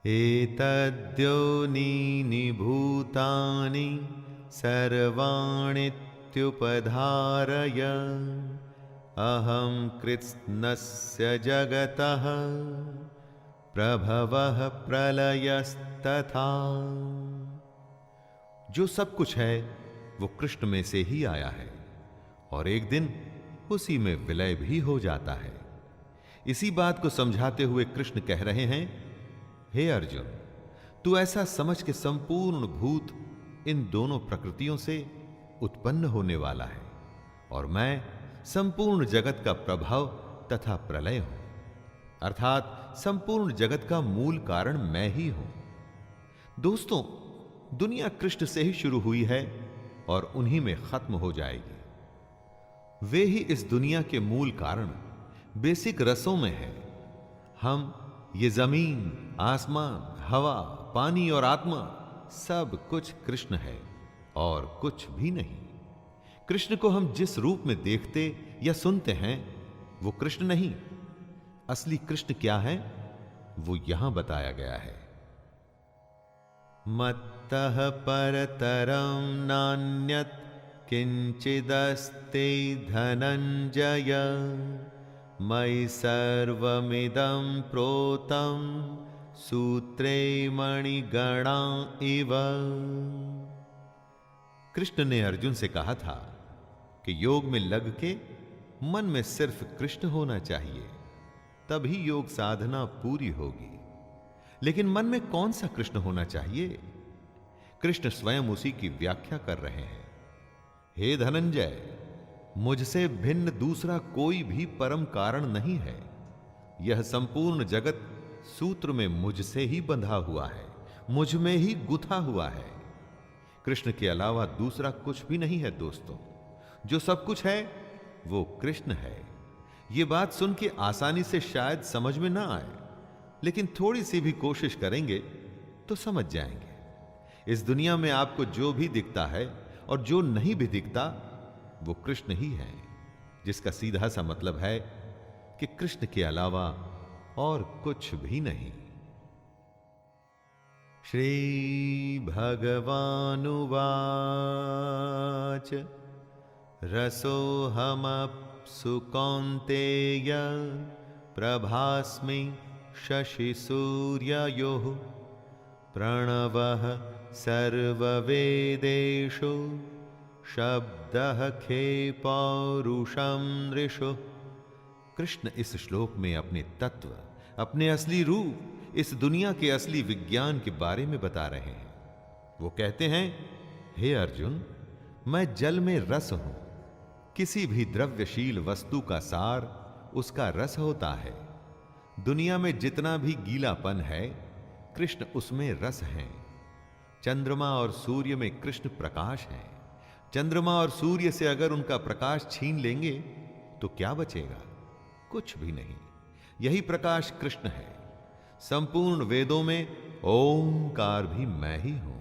एतद्योनीनि भूतानि सर्वाणीत्युपधारय अहं कृत्स्नस्य जगतः प्रभवः प्रलयस्तथा। जो सब कुछ है वो कृष्ण में से ही आया है और एक दिन उसी में विलय भी हो जाता है। इसी बात को समझाते हुए कृष्ण कह रहे हैं, हे अर्जुन, तू ऐसा समझ के संपूर्ण भूत इन दोनों प्रकृतियों से उत्पन्न होने वाला है और मैं संपूर्ण जगत का प्रभाव तथा प्रलय हूं, अर्थात संपूर्ण जगत का मूल कारण मैं ही हूं। दोस्तों, दुनिया कृष्ण से ही शुरू हुई है और उन्हीं में खत्म हो जाएगी। वे ही इस दुनिया के मूल कारण बेसिक रसों में है। हम ये जमीन, आसमान, हवा, पानी और आत्मा सब कुछ कृष्ण है और कुछ भी नहीं। कृष्ण को हम जिस रूप में देखते या सुनते हैं वो कृष्ण नहीं। असली कृष्ण क्या है वो यहां बताया गया है। मत्तः परतरं नान्यत् किंचिदस्ति धनंजय मयि सर्वमिदं प्रोतं सूत्रे मणिगणा इव। कृष्ण ने अर्जुन से कहा था कि योग में लग के मन में सिर्फ कृष्ण होना चाहिए, तभी योग साधना पूरी होगी। लेकिन मन में कौन सा कृष्ण होना चाहिए? कृष्ण स्वयं उसी की व्याख्या कर रहे हैं। हे धनंजय, मुझसे भिन्न दूसरा कोई भी परम कारण नहीं है। यह संपूर्ण जगत सूत्र में मुझसे ही बंधा हुआ है, मुझ में ही गुथा हुआ है। कृष्ण के अलावा दूसरा कुछ भी नहीं है। दोस्तों, जो सब कुछ है वो कृष्ण है। ये बात सुन के आसानी से शायद समझ में ना आए, लेकिन थोड़ी सी भी कोशिश करेंगे तो समझ जाएंगे। इस दुनिया में आपको जो भी दिखता है और जो नहीं भी दिखता वो कृष्ण ही है, जिसका सीधा सा मतलब है कि कृष्ण के अलावा और कुछ भी नहीं। श्री भगवानुवाच रसोऽहमप्सु कौन्तेय प्रभास्मि शशिसूर्ययोः प्रणवः सर्ववेदेषु शब्दः खे पौरुषं नृषु। कृष्ण इस श्लोक में अपने तत्व, अपने असली रूप, इस दुनिया के असली विज्ञान के बारे में बता रहे हैं। वो कहते हैं, हे अर्जुन, मैं जल में रस हूं। किसी भी द्रव्यशील वस्तु का सार उसका रस होता है। दुनिया में जितना भी गीलापन है, कृष्ण उसमें रस है। चंद्रमा और सूर्य में कृष्ण प्रकाश है। चंद्रमा और सूर्य से अगर उनका प्रकाश छीन लेंगे तो क्या बचेगा? कुछ भी नहीं। यही प्रकाश कृष्ण है। संपूर्ण वेदों में ओंकार भी मैं ही हूं।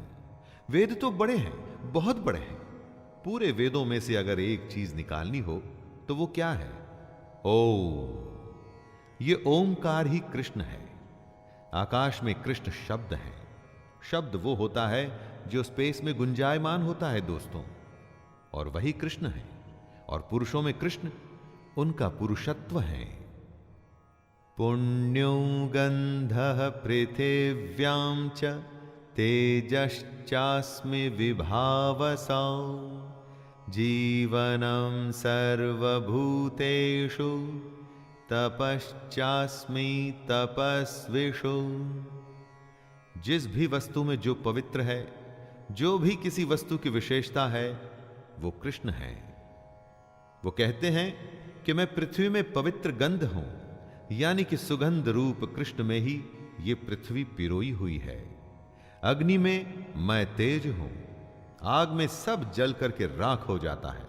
वेद तो बड़े हैं, बहुत बड़े हैं। पूरे वेदों में से अगर एक चीज निकालनी हो तो वो क्या है? ओम। ये ओंकार ही कृष्ण है। आकाश में कृष्ण शब्द है। शब्द वो होता है जो स्पेस में गुंजायमान होता है दोस्तों, और वही कृष्ण है। और पुरुषों में कृष्ण उनका पुरुषत्व है। पुण्यो गंधः पृथिव्यां च तेजश्चास्मि विभावसौ जीवनं सर्वभूतेषु तपश्चास्मि तपस्विषु। जिस भी वस्तु में जो पवित्र है, जो भी किसी वस्तु की विशेषता है, वो कृष्ण है। वो कहते हैं कि मैं पृथ्वी में पवित्र गंध हूं, यानी कि सुगंध रूप कृष्ण में ही ये पृथ्वी पिरोई हुई है। अग्नि में मैं तेज हूं। आग में सब जल करके राख हो जाता है।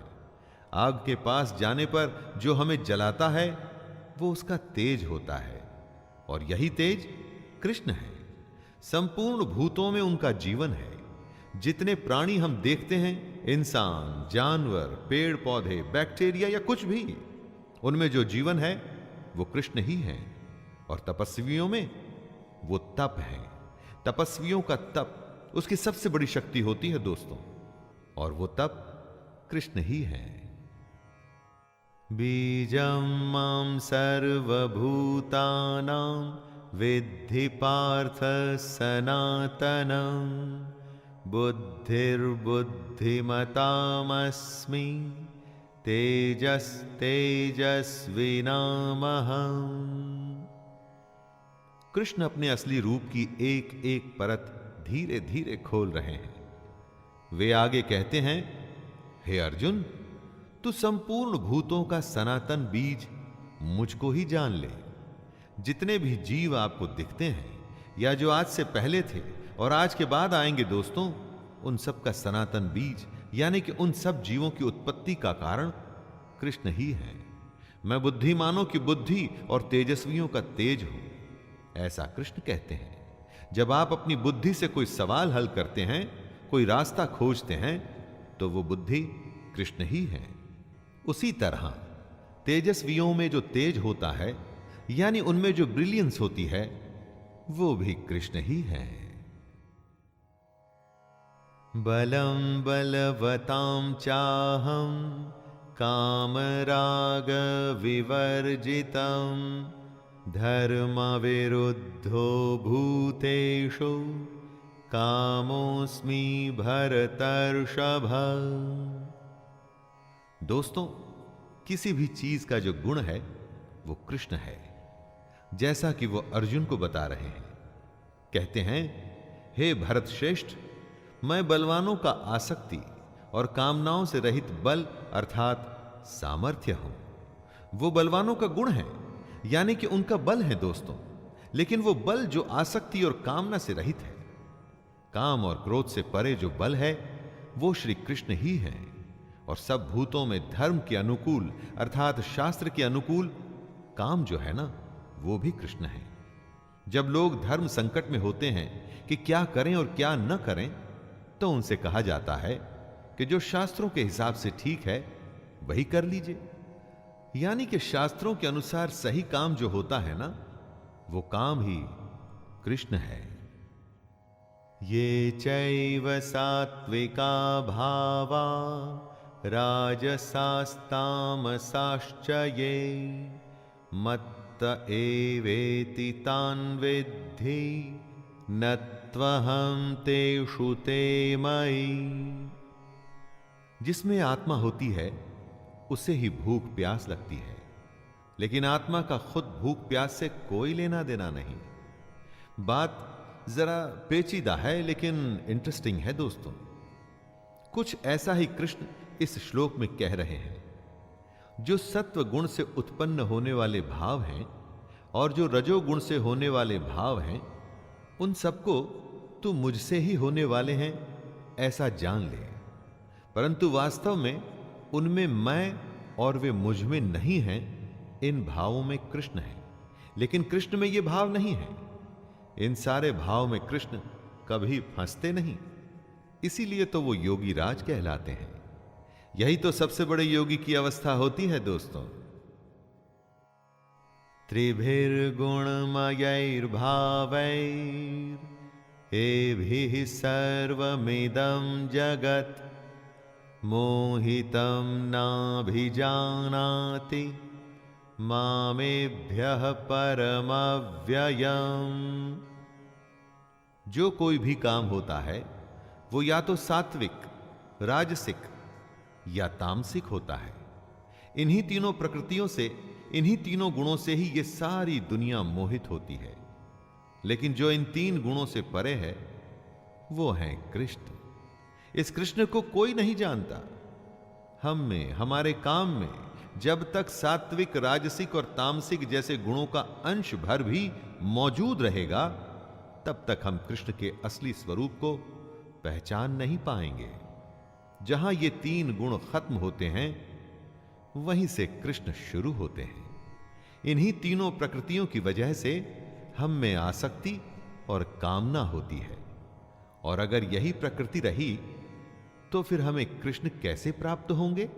आग के पास जाने पर जो हमें जलाता है वो उसका तेज होता है, और यही तेज कृष्ण है। संपूर्ण भूतों में उनका जीवन है। जितने प्राणी हम देखते हैं, इंसान, जानवर, पेड़ पौधे, बैक्टीरिया या कुछ भी, उनमें जो जीवन है वो कृष्ण ही है। और तपस्वियों में वो तप है, तपस्वियों का तप उसकी सबसे बड़ी शक्ति होती है दोस्तों, और वो तप कृष्ण ही है। बीजं मां सर्वभूतानां विद्धि पार्थ सनातनं, बुद्धिर्बुद्धिमतामस्मि तेजस्तेजस्विनामहम्। कृष्ण अपने असली रूप की एक एक परत धीरे धीरे खोल रहे हैं। वे आगे कहते हैं, हे अर्जुन, तू संपूर्ण भूतों का सनातन बीज मुझको ही जान ले। जितने भी जीव आपको दिखते हैं या जो आज से पहले थे और आज के बाद आएंगे दोस्तों, उन सब का सनातन बीज यानी कि उन सब जीवों की उत्पत्ति का कारण कृष्ण ही है। मैं बुद्धिमानों की बुद्धि और तेजस्वियों का तेज हूं, ऐसा कृष्ण कहते हैं। जब आप अपनी बुद्धि से कोई सवाल हल करते हैं, कोई रास्ता खोजते हैं, तो वो बुद्धि कृष्ण ही है। उसी तरह तेजस्वियों में जो तेज होता है यानी उनमें जो ब्रिलियंस होती है, वो भी कृष्ण ही है। बलम बलवतां चाहं कामराग विवर्जितं, धर्म विरुद्धो भूतेषु कामोस्मि भरतर्षभ। दोस्तों, किसी भी चीज का जो गुण है वो कृष्ण है, जैसा कि वो अर्जुन को बता रहे हैं। कहते हैं, हे भरत श्रेष्ठ, मैं बलवानों का आसक्ति और कामनाओं से रहित बल अर्थात सामर्थ्य हूं। वो बलवानों का गुण है यानी कि उनका बल है दोस्तों, लेकिन वो बल जो आसक्ति और कामना से रहित है। काम और क्रोध से परे जो बल है वो श्री कृष्ण ही है। और सब भूतों में धर्म के अनुकूल अर्थात शास्त्र के अनुकूल काम जो है ना, वो भी कृष्ण है। जब लोग धर्म संकट में होते हैं कि क्या करें और क्या न करें, तो उनसे कहा जाता है कि जो शास्त्रों के हिसाब से ठीक है वही कर लीजिए। यानी कि शास्त्रों के अनुसार सही काम जो होता है ना, वो काम ही कृष्ण है। ये चैव सात्विका भावा राजसास्तामसाश्च ये, मत्त एवेति तान् विद्धि न त्वहं तेषु ते मयि। जिसमें आत्मा होती है उसे ही भूख प्यास लगती है, लेकिन आत्मा का खुद भूख प्यास से कोई लेना देना नहीं। बात जरा पेचीदा है लेकिन इंटरेस्टिंग है दोस्तों। कुछ ऐसा ही कृष्ण इस श्लोक में कह रहे हैं। जो सत्व गुण से उत्पन्न होने वाले भाव हैं और जो रजोगुण से होने वाले भाव हैं, उन सबको तू मुझसे ही होने वाले हैं ऐसा जान ले, परंतु वास्तव में उनमें मैं और वे मुझ में नहीं हैं। इन भावों में कृष्ण है, लेकिन कृष्ण में ये भाव नहीं है। इन सारे भाव में कृष्ण कभी फंसते नहीं, इसीलिए तो वो योगी राज कहलाते हैं। यही तो सबसे बड़े योगी की अवस्था होती है दोस्तों। त्रिभिर्गुणमयैर्भावैर् एभिः सर्वमिदं जगत्, मोहितं नाभिजानाति मामेभ्यः परमव्ययम्। जो कोई भी काम होता है वो या तो सात्विक, राजसिक या तामसिक होता है। इन्हीं तीनों प्रकृतियों से, इन्हीं तीनों गुणों से ही ये सारी दुनिया मोहित होती है। लेकिन जो इन तीन गुणों से परे है वो है कृष्ण। इस कृष्ण को कोई नहीं जानता। हम में, हमारे काम में जब तक सात्विक, राजसिक और तामसिक जैसे गुणों का अंश भर भी मौजूद रहेगा, तब तक हम कृष्ण के असली स्वरूप को पहचान नहीं पाएंगे। जहां ये तीन गुण खत्म होते हैं, वहीं से कृष्ण शुरू होते हैं। इन्हीं तीनों प्रकृतियों की वजह से हम में आसक्ति और कामना होती है। और अगर यही प्रकृति रही तो फिर हमें कृष्ण कैसे प्राप्त होंगे?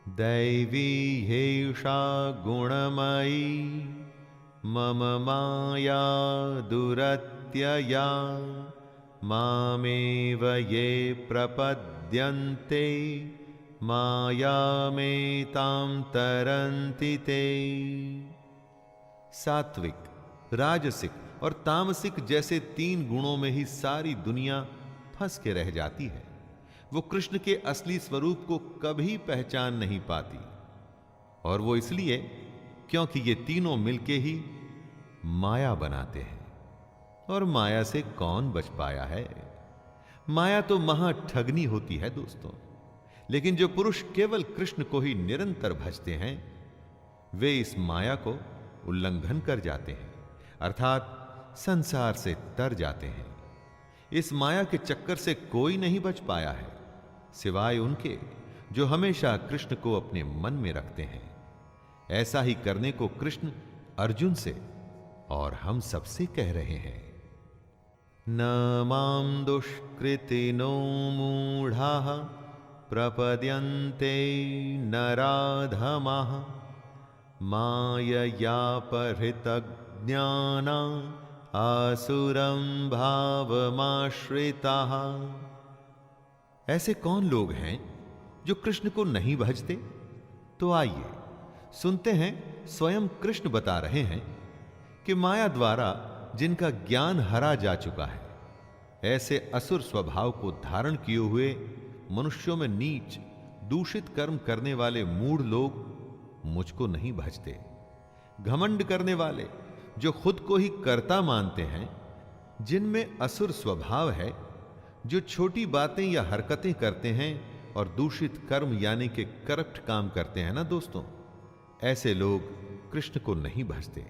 दैवी हेषा गुणमयी मम माया दुरत्यया मामेव ये प्रपद्यन्ते मायामेतां तरन्ति ते। सात्विक, राजसिक और तामसिक जैसे 3 गुणों में ही सारी दुनिया फंस के रह जाती है। वो कृष्ण के असली स्वरूप को कभी पहचान नहीं पाती, और वो इसलिए क्योंकि ये तीनों मिलके ही माया बनाते हैं। और माया से कौन बच पाया है? माया तो महा ठगनी होती है दोस्तों। लेकिन जो पुरुष केवल कृष्ण को ही निरंतर भजते हैं, वे इस माया को उल्लंघन कर जाते हैं, अर्थात संसार से तर जाते हैं। इस माया के चक्कर से कोई नहीं बच पाया है, सिवाय उनके जो हमेशा कृष्ण को अपने मन में रखते हैं। ऐसा ही करने को कृष्ण अर्जुन से और हम सबसे कह रहे हैं। न मां दुष्कृतिनो मूढ़ाः प्रपद्यन्ते नराधमाः माययापहृतज्ञाना आसुरं भावमाश्रिताः। ऐसे कौन लोग हैं जो कृष्ण को नहीं भजते? तो आइए सुनते हैं, स्वयं कृष्ण बता रहे हैं कि माया द्वारा जिनका ज्ञान हरा जा चुका है, ऐसे असुर स्वभाव को धारण किए हुए मनुष्यों में नीच दूषित कर्म करने वाले मूढ़ लोग मुझको नहीं भजते। घमंड करने वाले जो खुद को ही कर्ता मानते हैं, जिनमें असुर स्वभाव है, जो छोटी बातें या हरकतें करते हैं और दूषित कर्म यानी कि करप्ट काम करते हैं ना दोस्तों, ऐसे लोग कृष्ण को नहीं भजते।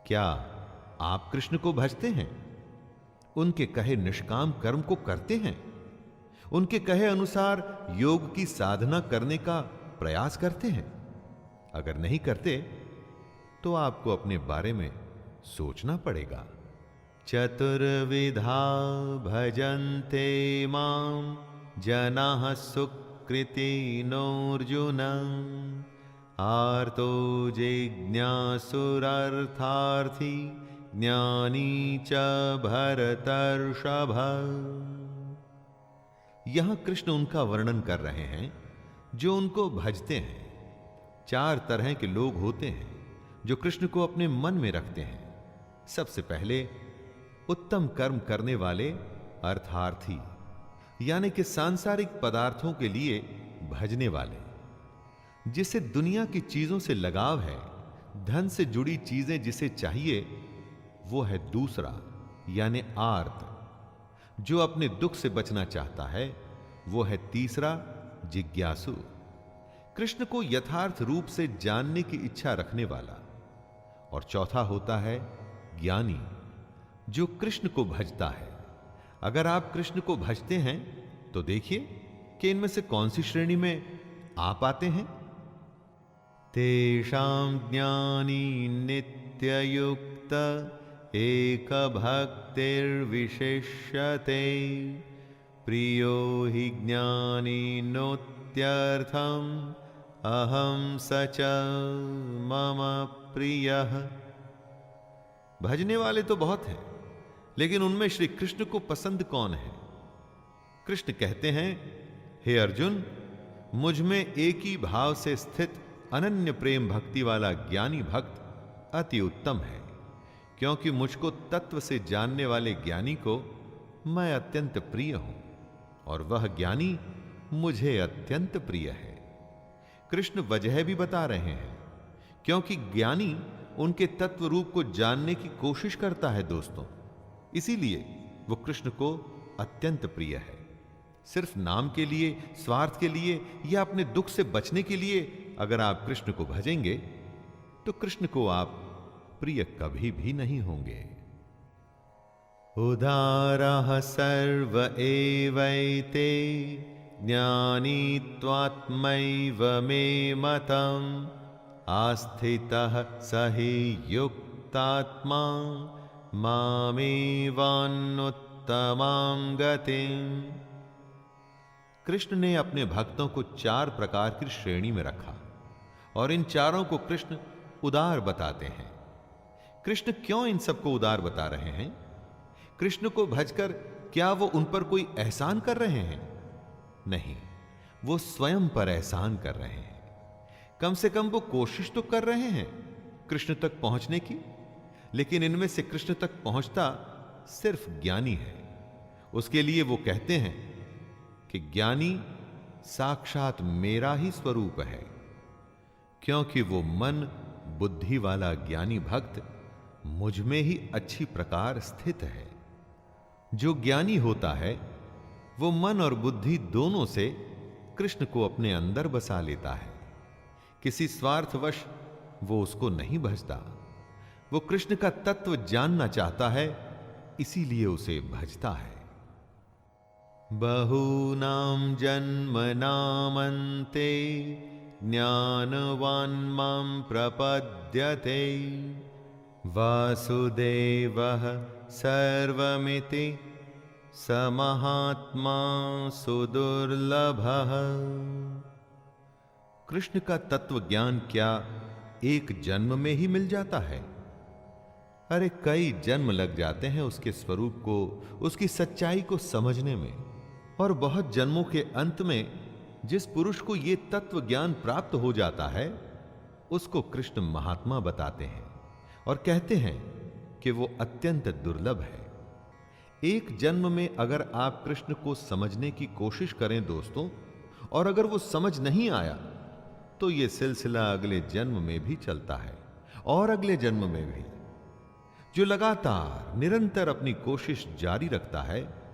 क्या आप कृष्ण को भजते हैं? उनके कहे निष्काम कर्म को करते हैं? उनके कहे अनुसार योग की साधना करने का प्रयास करते हैं? अगर नहीं करते तो आपको अपने बारे में सोचना पड़ेगा। चतुर्विधा भजन्ते मां जनाः सुकृतिनोऽर्जुन आर्तो जिज्ञासुरर्थार्थी ज्ञानी च भरतर्षभ। यहां कृष्ण उनका वर्णन कर रहे हैं जो उनको भजते हैं। 4 तरह के लोग होते हैं जो कृष्ण को अपने मन में रखते हैं। सबसे पहले उत्तम कर्म करने वाले अर्थार्थी, यानी कि सांसारिक पदार्थों के लिए भजने वाले, जिसे दुनिया की चीजों से लगाव है, धन से जुड़ी चीजें जिसे चाहिए, वो है दूसरा यानी आर्त। जो अपने दुख से बचना चाहता है, वो है तीसरा जिज्ञासु, कृष्ण को यथार्थ रूप से जानने की इच्छा रखने वाला। और चौथा होता है ज्ञानी, जो कृष्ण को भजता है। अगर आप कृष्ण को भजते हैं तो देखिए कि इनमें से कौन सी श्रेणी में आप आते हैं। तेषां ज्ञानी नित्ययुक्त एक भक्तिर्विशिष्यते प्रियो हि ज्ञानिनोत्यर्थम् अहं स च मम प्रियः। भजने वाले तो बहुत हैं, लेकिन उनमें श्री कृष्ण को पसंद कौन है? कृष्ण कहते हैं, हे अर्जुन, मुझ में एक ही भाव से स्थित अनन्य प्रेम भक्ति वाला ज्ञानी भक्त अति उत्तम है, क्योंकि मुझको तत्व से जानने वाले ज्ञानी को मैं अत्यंत प्रिय हूं और वह ज्ञानी मुझे अत्यंत प्रिय है। कृष्ण वजह भी बता रहे हैं, क्योंकि ज्ञानी उनके तत्व रूप को जानने की कोशिश करता है दोस्तों, इसीलिए वो कृष्ण को अत्यंत प्रिय है। सिर्फ नाम के लिए, स्वार्थ के लिए या अपने दुख से बचने के लिए अगर आप कृष्ण को भजेंगे तो कृष्ण को आप प्रिय कभी भी नहीं होंगे। उदारः सर्व एवैते ज्ञानी त्वात्मैव मे मतम् आस्थितः स हि युक्तात्मा मामेवान्नुत्तमां गतिम्। कृष्ण ने अपने भक्तों को 4 प्रकार की श्रेणी में रखा और इन चारों को कृष्ण उदार बताते हैं। कृष्ण क्यों इन सबको उदार बता रहे हैं? कृष्ण को भजकर क्या वो उन पर कोई एहसान कर रहे हैं? नहीं, वो स्वयं पर एहसान कर रहे हैं। कम से कम वो कोशिश तो कर रहे हैं कृष्ण तक पहुंचने की। लेकिन इनमें से कृष्ण तक पहुंचता सिर्फ ज्ञानी है। उसके लिए वो कहते हैं कि ज्ञानी साक्षात मेरा ही स्वरूप है, क्योंकि वो मन बुद्धि वाला ज्ञानी भक्त मुझ में ही अच्छी प्रकार स्थित है। जो ज्ञानी होता है वो मन और बुद्धि दोनों से कृष्ण को अपने अंदर बसा लेता है। किसी स्वार्थवश वो उसको नहीं भजता। वो कृष्ण का तत्व जानना चाहता है, इसीलिए उसे भजता है। बहूनां जन्मनामन्ते ज्ञानवान् मां प्रपद्यते वासुदेवः सर्वमिति स महात्मा सुदुर्लभः। कृष्ण का तत्व ज्ञान क्या एक जन्म में ही मिल जाता है? अरे कई जन्म लग जाते हैं उसके स्वरूप को, उसकी सच्चाई को समझने में। और बहुत जन्मों के अंत में जिस पुरुष को यह तत्व ज्ञान प्राप्त हो जाता है, उसको कृष्ण महात्मा बताते हैं और कहते हैं कि वो अत्यंत दुर्लभ है। एक जन्म में अगर आप कृष्ण को समझने की कोशिश करें दोस्तों, और अगर वो समझ नहीं आया, तो यह सिलसिला अगले जन्म में भी चलता है और अगले जन्म में भी। जो लगातार निरंतर अपनी कोशिश जारी रखता है,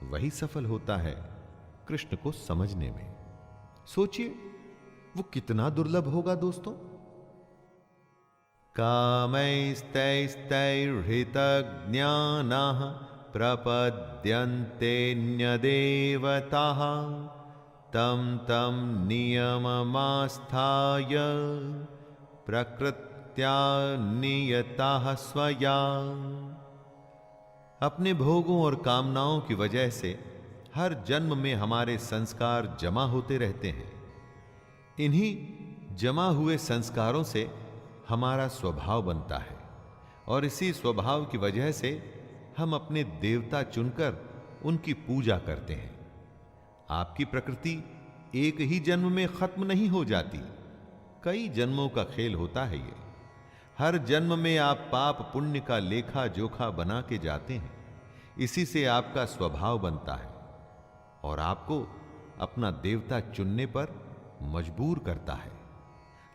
वही सफल होता है कृष्ण को समझने में। सोचिए वो कितना दुर्लभ होगा दोस्तों। कामैस्तैस्तैर्हृतज्ञानाः प्रपद्यन्तेऽन्यदेवताः तं तं नियममास्थाय प्रकृत्या नियताः स्वया। अपने भोगों और कामनाओं की वजह से हर जन्म में हमारे संस्कार जमा होते रहते हैं। इन्हीं जमा हुए संस्कारों से हमारा स्वभाव बनता है और इसी स्वभाव की वजह से हम अपने देवता चुनकर उनकी पूजा करते हैं। आपकी प्रकृति एक ही जन्म में खत्म नहीं हो जाती, कई जन्मों का खेल होता है ये। हर जन्म में आप पाप पुण्य का लेखा जोखा बना के जाते हैं। इसी से आपका स्वभाव बनता है और आपको अपना देवता चुनने पर मजबूर करता है।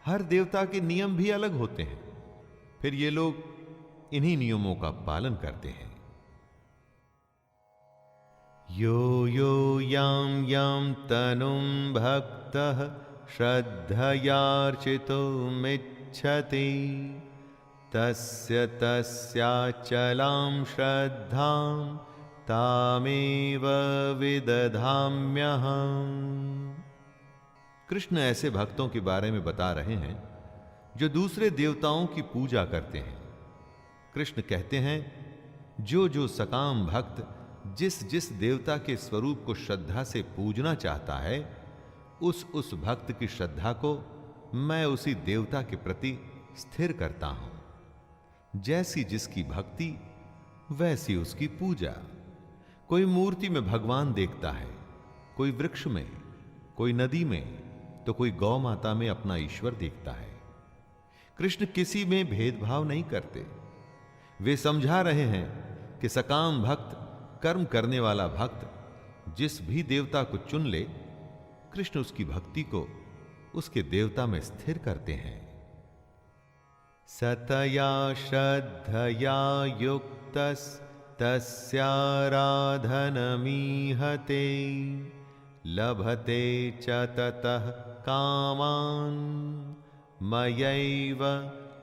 हर देवता के नियम भी अलग होते हैं, फिर ये लोग इन्हीं नियमों का पालन करते हैं। यो यो यां यां तनुं भक्तः श्रद्धयार्चितुमिच्छति तस्य तस्याचलां श्रद्धां तामेव विदधाम्यहम्। कृष्ण ऐसे भक्तों के बारे में बता रहे हैं जो दूसरे देवताओं की पूजा करते हैं। कृष्ण कहते हैं, जो जो सकाम भक्त जिस जिस देवता के स्वरूप को श्रद्धा से पूजना चाहता है, उस भक्त की श्रद्धा को मैं उसी देवता के प्रति स्थिर करता हूं। जैसी जिसकी भक्ति वैसी उसकी पूजा। कोई मूर्ति में भगवान देखता है, कोई वृक्ष में, कोई नदी में, तो कोई गौ माता में अपना ईश्वर देखता है। कृष्ण किसी में भेदभाव नहीं करते। वे समझा रहे हैं कि सकाम भक्त, कर्म करने वाला भक्त जिस भी देवता को चुन ले, कृष्ण उसकी भक्ति को उसके देवता में स्थिर करते हैं। सतया श्रद्धया युक्तस्तस्याराधनमीहते लभते च ततः कामान् मयैव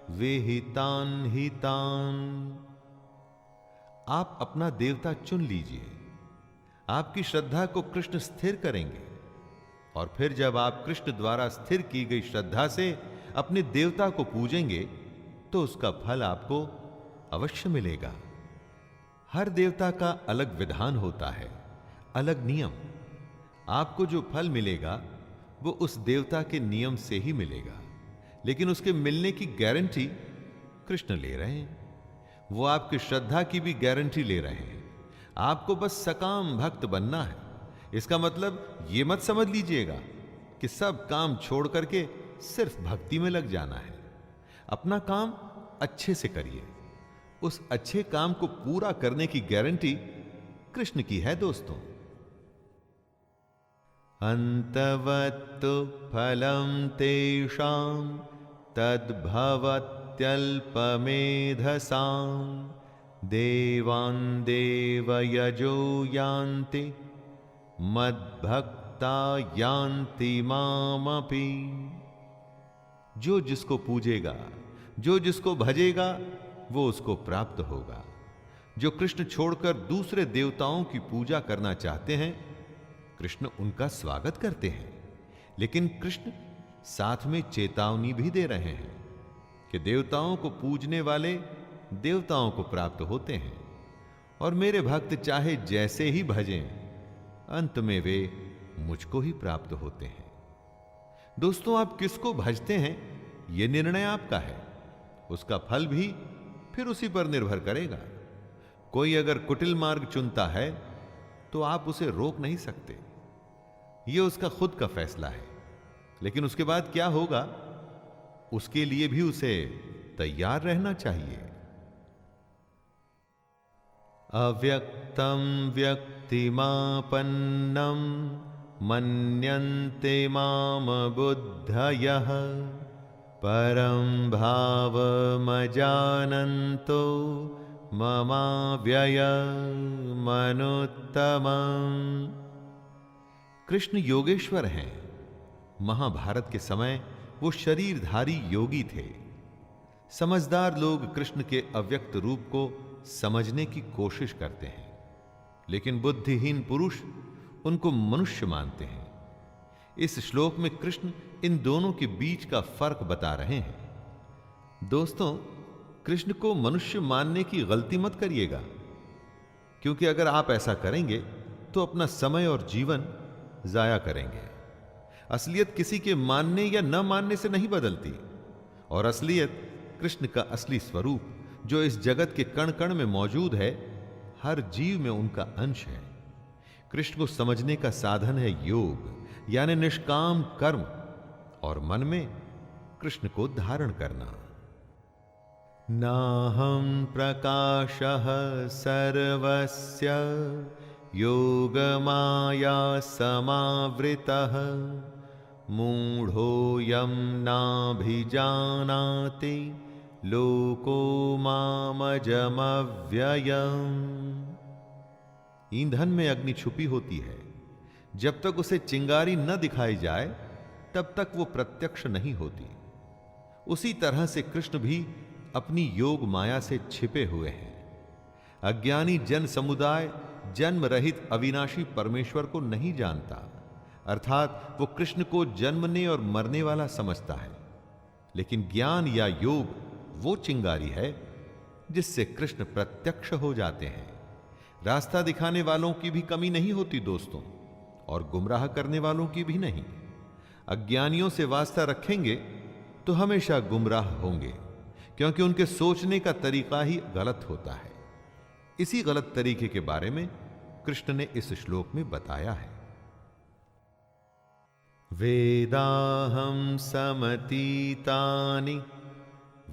विहितान् हितान्। आप अपना देवता चुन लीजिए। आपकी श्रद्धा को कृष्ण स्थिर करेंगे और फिर जब आप कृष्ण द्वारा स्थिर की गई श्रद्धा से अपने देवता को पूजेंगे तो उसका फल आपको अवश्य मिलेगा। हर देवता का अलग विधान होता है, अलग नियम। आपको जो फल मिलेगा वो उस देवता के नियम से ही मिलेगा, लेकिन उसके मिलने की गारंटी कृष्ण ले रहे हैं। वो आपकी श्रद्धा की भी गारंटी ले रहे हैं। आपको बस सकाम भक्त बनना है। इसका मतलब ये मत समझ लीजिएगा कि सब काम छोड़ करके सिर्फ भक्ति में लग जाना है। अपना काम अच्छे से करिए। उस अच्छे काम को पूरा करने की गारंटी कृष्ण की है दोस्तों। अंतवत्तु फलम तेषां तद्भवत्यल्पमेधसां देवान् देवयजो यान्ति मद्भक्ता यान्ति मामपि। जो जिसको पूजेगा, जो जिसको भजेगा, वो उसको प्राप्त होगा। जो कृष्ण छोड़कर दूसरे देवताओं की पूजा करना चाहते हैं, कृष्ण उनका स्वागत करते हैं। लेकिन कृष्ण साथ में चेतावनी भी दे रहे हैं कि देवताओं को पूजने वाले देवताओं को प्राप्त होते हैं, और मेरे भक्त चाहे जैसे ही भजें, अंत में वे मुझको ही प्राप्त होते हैं। दोस्तों, आप किसको भजते हैं, यह निर्णय आपका है। उसका फल भी फिर उसी पर निर्भर करेगा। कोई अगर कुटिल मार्ग चुनता है तो आप उसे रोक नहीं सकते। यह उसका खुद का फैसला है। लेकिन उसके बाद क्या होगा, उसके लिए भी उसे तैयार रहना चाहिए। अव्यक्तम व्यक्तिमापन्नम मन्यन्ते माम बुद्धयः परं भावमजानन्तो ममाव्ययमनुत्तमम्। कृष्ण योगेश्वर हैं। महाभारत के समय वो शरीरधारी योगी थे। समझदार लोग कृष्ण के अव्यक्त रूप को समझने की कोशिश करते हैं, लेकिन बुद्धिहीन पुरुष उनको मनुष्य मानते हैं। इस श्लोक में कृष्ण इन दोनों के बीच का फर्क बता रहे हैं। दोस्तों, कृष्ण को मनुष्य मानने की गलती मत करिएगा, क्योंकि अगर आप ऐसा करेंगे तो अपना समय और जीवन जाया करेंगे। असलियत किसी के मानने या न मानने से नहीं बदलती, और असलियत कृष्ण का असली स्वरूप जो इस जगत के कण कण में मौजूद है, हर जीव में उनका अंश है। कृष्ण को समझने का साधन है योग, यानी निष्काम कर्म, और मन में कृष्ण को धारण करना। नाहं प्रकाशः सर्वस्य योगमाया समावृतः मूढ़ोऽयं नाभिजानाति लोको मामजमव्ययम्। ईंधन में अग्नि छुपी होती है। जब तक उसे चिंगारी न दिखाई जाए तब तक वो प्रत्यक्ष नहीं होती। उसी तरह से कृष्ण भी अपनी योग माया से छिपे हुए हैं। अज्ञानी जन समुदाय जन्म रहित अविनाशी परमेश्वर को नहीं जानता, अर्थात वो कृष्ण को जन्मने और मरने वाला समझता है। लेकिन ज्ञान या योग वो चिंगारी है जिससे कृष्ण प्रत्यक्ष हो जाते हैं। रास्ता दिखाने वालों की भी कमी नहीं होती दोस्तों, और गुमराह करने वालों की भी नहीं। अज्ञानियों से वास्ता रखेंगे तो हमेशा गुमराह होंगे, क्योंकि उनके सोचने का तरीका ही गलत होता है। इसी गलत तरीके के बारे में कृष्ण ने इस श्लोक में बताया है। वेदाहं समतीतानि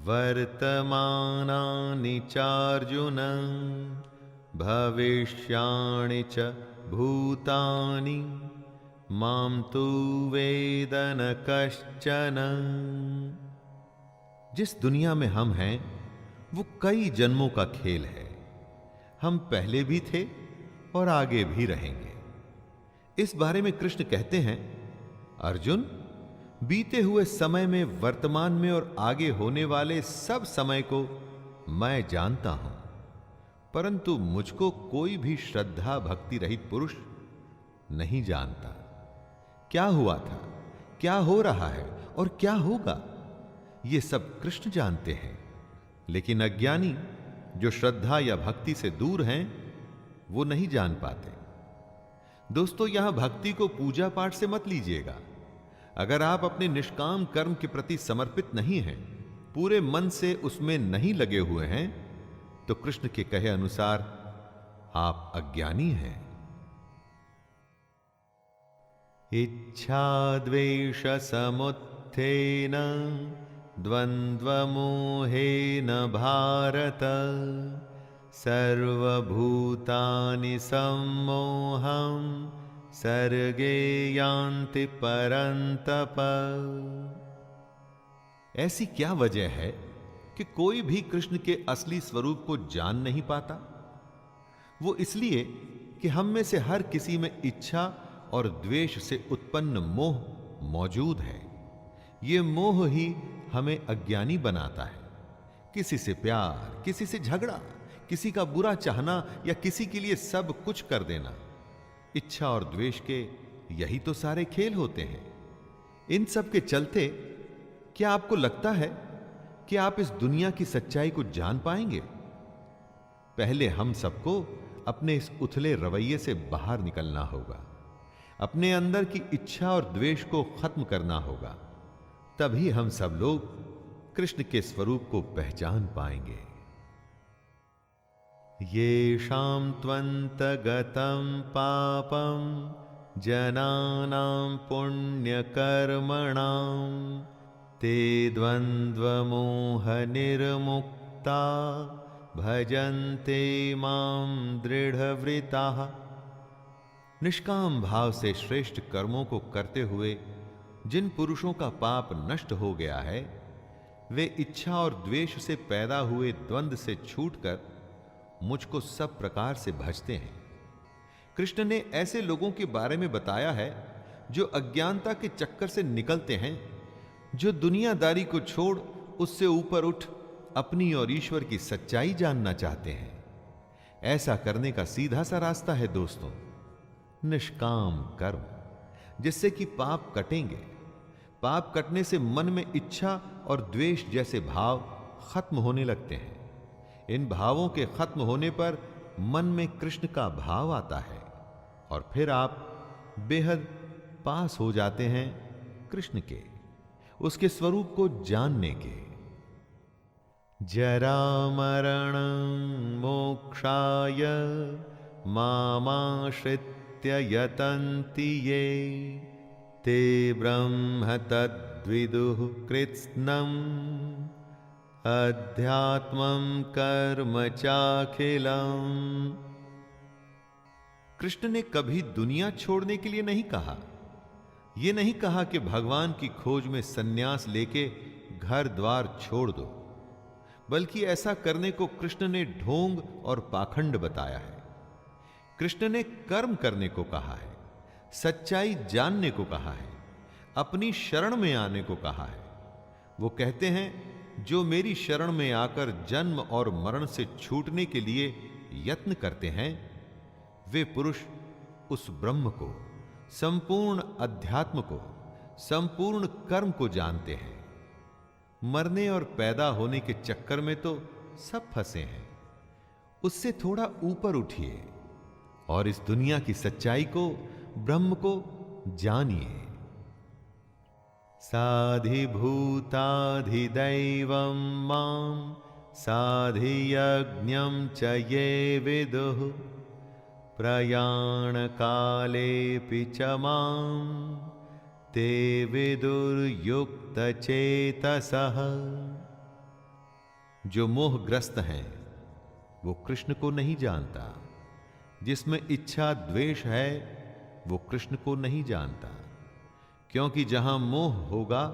वर्तमानानि चार्जुन भविष्याणि च भूतानि मां तु वेद न कश्चन। जिस दुनिया में हम हैं वो कई जन्मों का खेल है। हम पहले भी थे और आगे भी रहेंगे। इस बारे में कृष्ण कहते हैं, अर्जुन, बीते हुए समय में, वर्तमान में और आगे होने वाले सब समय को मैं जानता हूं, परंतु मुझको कोई भी श्रद्धा भक्ति रहित पुरुष नहीं जानता। क्या हुआ था, क्या हो रहा है और क्या होगा, ये सब कृष्ण जानते हैं। लेकिन अज्ञानी जो श्रद्धा या भक्ति से दूर हैं, वो नहीं जान पाते। दोस्तों, यहां भक्ति को पूजा पाठ से मत लीजिएगा। अगर आप अपने निष्काम कर्म के प्रति समर्पित नहीं हैं, पूरे मन से उसमें नहीं लगे हुए हैं, तो कृष्ण के कहे अनुसार आप अज्ञानी हैं। इच्छा द्वेष समुत्थेन द्वन्द्वमोहेन भारत सर्वभूतानि सम्मोहं सर्गे यान्ति परन्तप। ऐसी क्या वजह है कि कोई भी कृष्ण के असली स्वरूप को जान नहीं पाता? वो इसलिए कि हम में से हर किसी में इच्छा और द्वेष से उत्पन्न मोह मौजूद है। ये मोह ही हमें अज्ञानी बनाता है। किसी से प्यार, किसी से झगड़ा, किसी का बुरा चाहना या किसी के लिए सब कुछ कर देना, इच्छा और द्वेष के यही तो सारे खेल होते हैं। इन सब के चलते क्या आपको लगता है कि आप इस दुनिया की सच्चाई को जान पाएंगे? पहले हम सबको अपने इस उथले रवैये से बाहर निकलना होगा, अपने अंदर की इच्छा और द्वेष को खत्म करना होगा। तभी हम सब लोग कृष्ण के स्वरूप को पहचान पाएंगे। येषां त्वन्तगतं पापं जनानां पुण्यकर्मणां ते द्वन्द्वमोहनिर्मुक्ता भजन्ते मां दृढ़व्रताः। निष्काम भाव से श्रेष्ठ कर्मों को करते हुए जिन पुरुषों का पाप नष्ट हो गया है, वे इच्छा और द्वेष से पैदा हुए द्वंद्व से छूटकर मुझको सब प्रकार से भजते हैं। कृष्ण ने ऐसे लोगों के बारे में बताया है जो अज्ञानता के चक्कर से निकलते हैं, जो दुनियादारी को छोड़ उससे ऊपर उठ अपनी और ईश्वर की सच्चाई जानना चाहते हैं। ऐसा करने का सीधा सा रास्ता है दोस्तों, निष्काम कर्म, जिससे कि पाप कटेंगे। पाप कटने से मन में इच्छा और द्वेष जैसे भाव खत्म होने लगते हैं। इन भावों के खत्म होने पर मन में कृष्ण का भाव आता है और फिर आप बेहद पास हो जाते हैं कृष्ण के, उसके स्वरूप को जानने के। जरा मरण मोक्षाय मामाश्रित्य यतन्ति ये ते ब्रह्म तद्विदुः कृत्स्नम् अध्यात्मं कर्म चाखिलम्। कृष्ण ने कभी दुनिया छोड़ने के लिए नहीं कहा। यह नहीं कहा कि भगवान की खोज में सन्यास लेके घर द्वार छोड़ दो, बल्कि ऐसा करने को कृष्ण ने ढोंग और पाखंड बताया है। कृष्ण ने कर्म करने को कहा है, सच्चाई जानने को कहा है, अपनी शरण में आने को कहा है। वो कहते हैं, जो मेरी शरण में आकर जन्म और मरण से छूटने के लिए यत्न करते हैं, वे पुरुष उस ब्रह्म को, संपूर्ण अध्यात्म को, संपूर्ण कर्म को जानते हैं। मरने और पैदा होने के चक्कर में तो सब फंसे हैं। उससे थोड़ा ऊपर उठिए और इस दुनिया की सच्चाई को, ब्रह्म को जानिए। साधिभूताधिदैवं मां साधियज्ञं च ये विदुः प्रयाणकालेऽपि च मां ते विदुर्युक्तचेतसः। जो मोहग्रस्त हैं वो कृष्ण को नहीं जानता, जिसमें इच्छा द्वेष है वो कृष्ण को नहीं जानता, क्योंकि जहां मोह होगा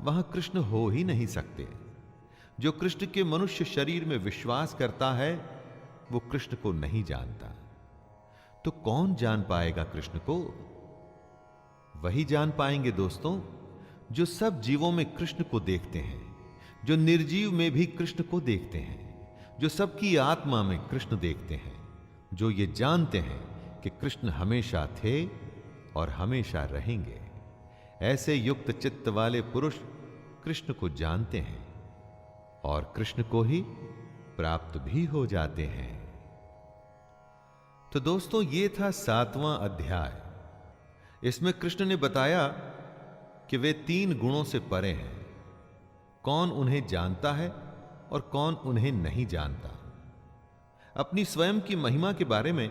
वहां कृष्ण हो ही नहीं सकते। जो कृष्ण के मनुष्य शरीर में विश्वास करता है वो कृष्ण को नहीं जानता। तो कौन जान पाएगा कृष्ण को? वही जान पाएंगे दोस्तों जो सब जीवों में कृष्ण को देखते हैं, जो निर्जीव में भी कृष्ण को देखते हैं, जो सबकी आत्मा में कृष्ण देखते हैं, जो ये जानते हैं कि कृष्ण हमेशा थे और हमेशा रहेंगे। ऐसे युक्त चित्त वाले पुरुष कृष्ण को जानते हैं और कृष्ण को ही प्राप्त भी हो जाते हैं। तो दोस्तों, ये था 7वां अध्याय। इसमें कृष्ण ने बताया कि वे 3 गुणों से परे हैं। कौन उन्हें जानता है और कौन उन्हें नहीं जानता। अपनी स्वयं की महिमा के बारे में,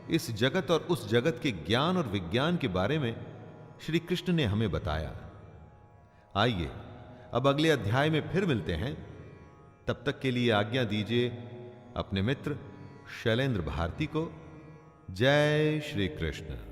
इस जगत और उस जगत के ज्ञान और विज्ञान के बारे में श्री कृष्ण ने हमें बताया। आइए अब अगले अध्याय में फिर मिलते हैं। तब तक के लिए आज्ञा दीजिए अपने मित्र शैलेंद्र भारती को। जय श्री कृष्ण।